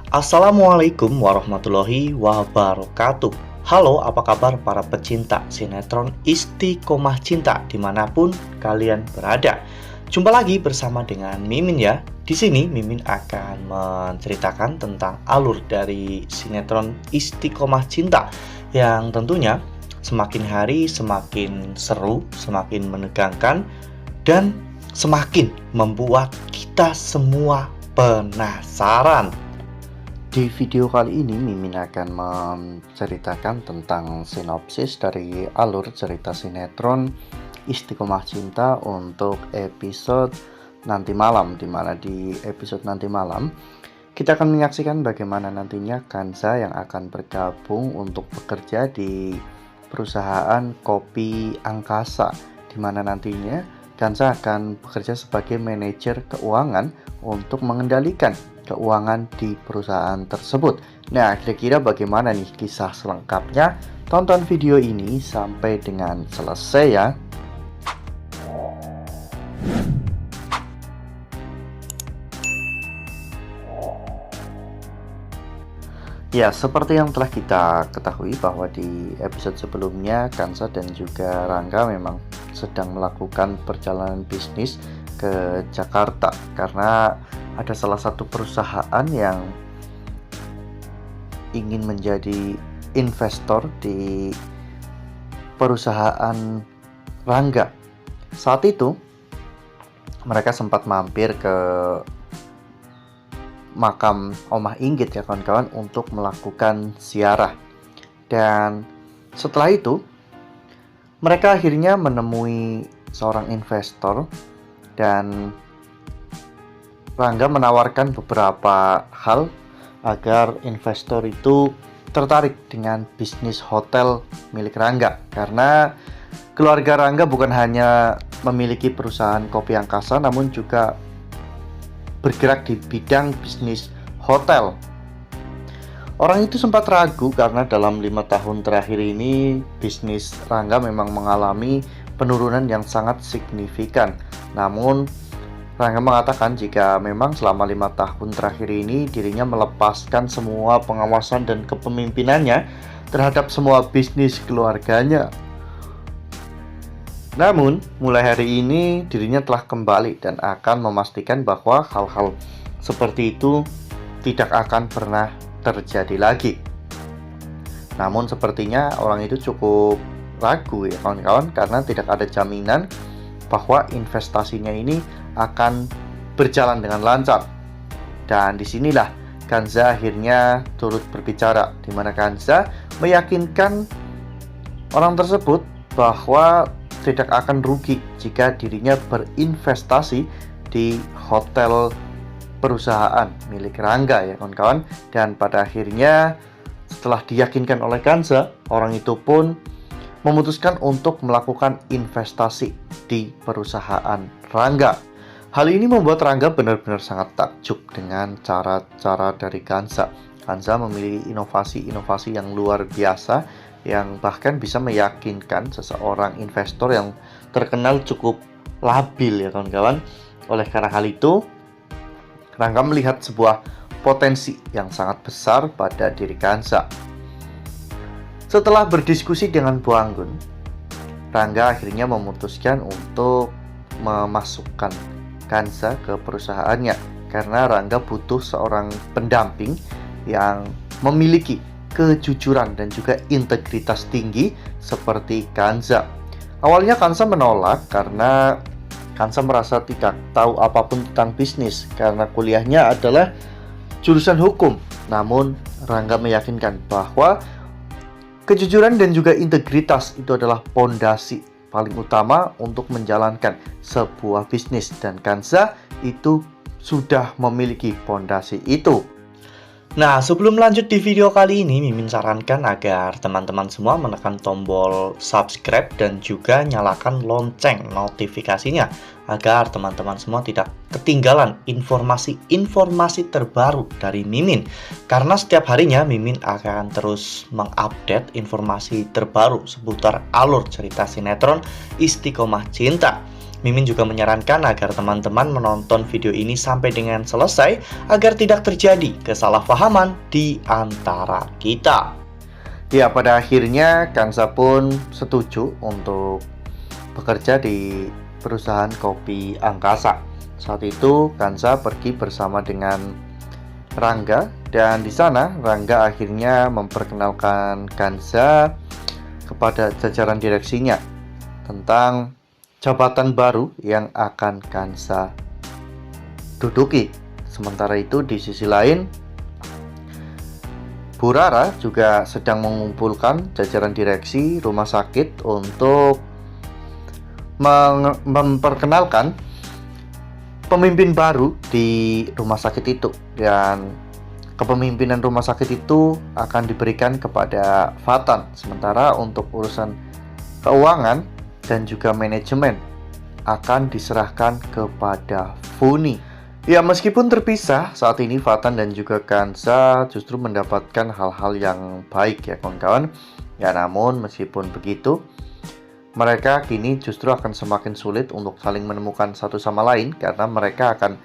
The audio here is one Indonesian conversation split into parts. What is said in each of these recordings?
Assalamualaikum warahmatullahi wabarakatuh. Halo, apa kabar para pecinta sinetron Istiqomah Cinta dimanapun kalian berada? Jumpa lagi bersama dengan Mimin ya. Di sini Mimin akan menceritakan tentang alur dari sinetron Istiqomah Cinta yang tentunya semakin hari semakin seru, semakin menegangkan, dan semakin membuat kita semua penasaran. Di video kali ini Mimin akan menceritakan tentang sinopsis dari alur cerita sinetron Istiqomah Cinta untuk episode nanti malam, dimana di episode nanti malam kita akan menyaksikan bagaimana nantinya Kanza yang akan bergabung untuk bekerja di perusahaan kopi Angkasa, dimana nantinya Kanza akan bekerja sebagai manajer keuangan untuk mengendalikan keuangan di perusahaan tersebut. Nah, kira-kira bagaimana nih kisah selengkapnya? Tonton video ini sampai dengan selesai ya. Ya, seperti yang telah kita ketahui bahwa di episode sebelumnya Kanza dan juga Rangga memang sedang melakukan perjalanan bisnis ke Jakarta karena ada salah satu perusahaan yang ingin menjadi investor di perusahaan Rangga. Saat itu mereka sempat mampir ke makam Omah Inggit ya kawan-kawan untuk melakukan ziarah. Dan setelah itu mereka akhirnya menemui seorang investor dan Rangga menawarkan beberapa hal agar investor itu tertarik dengan bisnis hotel milik Rangga, karena keluarga Rangga bukan hanya memiliki perusahaan kopi Angkasa namun juga bergerak di bidang bisnis hotel. Orang itu sempat ragu karena dalam 5 tahun terakhir ini bisnis Rangga memang mengalami penurunan yang sangat signifikan. Namun Rangga mengatakan jika memang selama 5 tahun terakhir ini dirinya melepaskan semua pengawasan dan kepemimpinannya terhadap semua bisnis keluarganya. Namun, mulai hari ini dirinya telah kembali dan akan memastikan bahwa hal-hal seperti itu tidak akan pernah terjadi lagi. Namun sepertinya orang itu cukup ragu ya kawan-kawan, karena tidak ada jaminan bahwa investasinya ini akan berjalan dengan lancar. Dan disinilah Kanza akhirnya turut berbicara, di mana Kanza meyakinkan orang tersebut bahwa tidak akan rugi jika dirinya berinvestasi di hotel perusahaan milik Rangga ya kawan-kawan. Dan pada akhirnya setelah diyakinkan oleh Kanza, orang itu pun memutuskan untuk melakukan investasi di perusahaan Rangga. Hal ini membuat Rangga benar-benar sangat takjub dengan cara-cara dari Kanza. Kanza memiliki inovasi-inovasi yang luar biasa yang bahkan bisa meyakinkan seseorang investor yang terkenal cukup labil ya kawan-kawan. Oleh karena hal itu, Rangga melihat sebuah potensi yang sangat besar pada diri Kanza. Setelah berdiskusi dengan Bu Anggun, Rangga akhirnya memutuskan untuk memasukkan Kanza ke perusahaannya karena Rangga butuh seorang pendamping yang memiliki kejujuran dan juga integritas tinggi seperti Kanza. Awalnya Kanza menolak karena Kanza merasa tidak tahu apapun tentang bisnis karena kuliahnya adalah jurusan hukum. Namun Rangga meyakinkan bahwa kejujuran dan juga integritas itu adalah pondasi paling utama untuk menjalankan sebuah bisnis, dan Kanza itu sudah memiliki pondasi itu. Nah, sebelum lanjut di video kali ini, Mimin sarankan agar teman-teman semua menekan tombol subscribe dan juga nyalakan lonceng notifikasinya agar teman-teman semua tidak ketinggalan informasi-informasi terbaru dari Mimin. Karena setiap harinya Mimin akan terus mengupdate informasi terbaru seputar alur cerita sinetron Istiqomah Cinta. Mimin juga menyarankan agar teman-teman menonton video ini sampai dengan selesai agar tidak terjadi kesalahpahaman di antara kita. Ya, pada akhirnya Kansa pun setuju untuk bekerja di perusahaan kopi Angkasa. Saat itu Kansa pergi bersama dengan Rangga, dan di sana Rangga akhirnya memperkenalkan Kansa kepada jajaran direksinya tentang jabatan baru yang akan Kansa duduki. Sementara itu di sisi lain, Bu Rara juga sedang mengumpulkan jajaran direksi rumah sakit untuk memperkenalkan pemimpin baru di rumah sakit itu, dan kepemimpinan rumah sakit itu akan diberikan kepada Fatan. Sementara untuk urusan keuangan dan juga manajemen akan diserahkan kepada Funi. Ya, meskipun terpisah, saat ini Fatan dan juga Kansa justru mendapatkan hal-hal yang baik ya kawan-kawan. Ya, namun meskipun begitu, mereka kini justru akan semakin sulit untuk saling menemukan satu sama lain karena mereka akan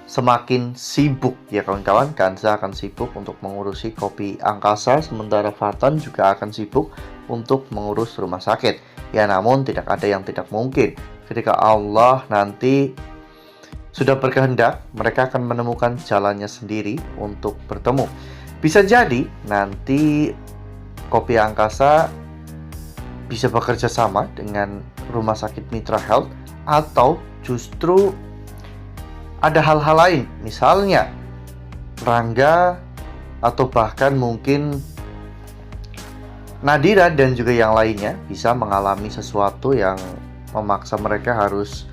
semakin sibuk ya kawan-kawan. Kansa akan sibuk untuk mengurusi kopi Angkasa, sementara Fatan juga akan sibuk untuk mengurus rumah sakit. Ya, namun tidak ada yang tidak mungkin. Ketika Allah nanti sudah berkehendak, mereka akan menemukan jalannya sendiri untuk bertemu. Bisa jadi nanti kopi Angkasa bisa bekerja sama dengan rumah sakit Mitra Health, atau justru ada hal-hal lain, misalnya Rangga atau bahkan mungkin Nadira dan juga yang lainnya bisa mengalami sesuatu yang memaksa mereka harus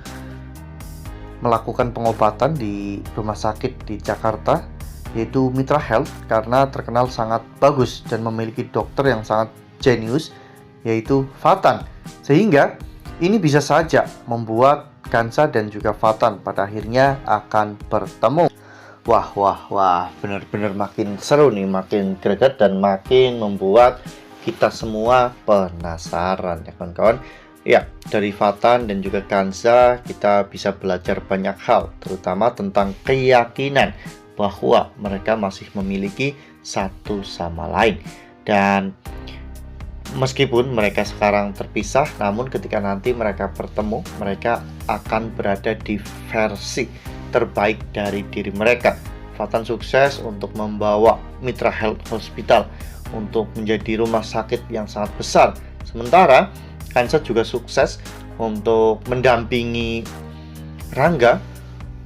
melakukan pengobatan di rumah sakit di Jakarta, yaitu Mitra Health, karena terkenal sangat bagus dan memiliki dokter yang sangat jenius, yaitu Fatan. Sehingga ini bisa saja membuat Kansa dan juga Fatan pada akhirnya akan bertemu. Wah, benar-benar makin seru nih, makin greget dan makin membuat kita semua penasaran ya kawan-kawan. Ya, dari Fatan dan juga Kansa kita bisa belajar banyak hal, terutama tentang keyakinan bahwa mereka masih memiliki satu sama lain. Dan meskipun mereka sekarang terpisah, namun ketika nanti mereka bertemu, mereka akan berada di versi terbaik dari diri mereka. Fatan sukses untuk membawa Mitra Health Hospital untuk menjadi rumah sakit yang sangat besar. Sementara Kansa juga sukses untuk mendampingi Rangga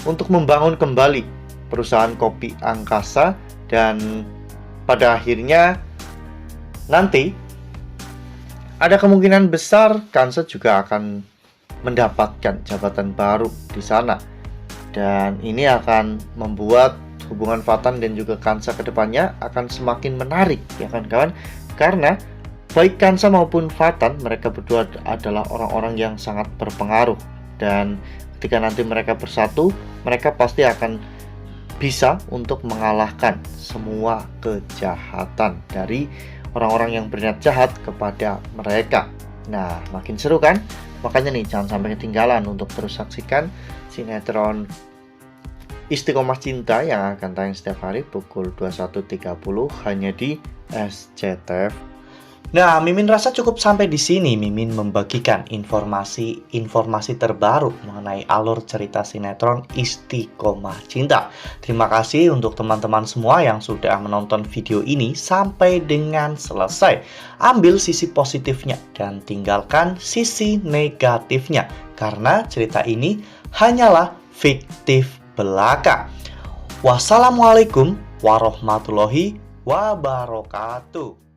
untuk membangun kembali perusahaan kopi Angkasa, dan pada akhirnya nanti ada kemungkinan besar Kansa juga akan mendapatkan jabatan baru di sana. Dan ini akan membuat hubungan Fatan dan juga Kansa ke depannya akan semakin menarik ya kan kawan. Karena baik Kansa maupun Fatan, mereka berdua adalah orang-orang yang sangat berpengaruh. Dan ketika nanti mereka bersatu, mereka pasti akan bisa untuk mengalahkan semua kejahatan dari orang-orang yang berniat jahat kepada mereka. Nah, makin seru kan? Makanya nih, jangan sampai ketinggalan untuk terus saksikan sinetron Istiqomah Cinta yang akan tayang setiap hari pukul 21.30 hanya di SCTV. Nah, Mimin rasa cukup sampai di sini. Mimin membagikan informasi terbaru mengenai alur cerita sinetron Istiqomah Cinta. Terima kasih untuk teman-teman semua yang sudah menonton video ini sampai dengan selesai. Ambil sisi positifnya dan tinggalkan sisi negatifnya, karena cerita ini hanyalah fiktif belaka. Wassalamualaikum warahmatullahi wabarakatuh.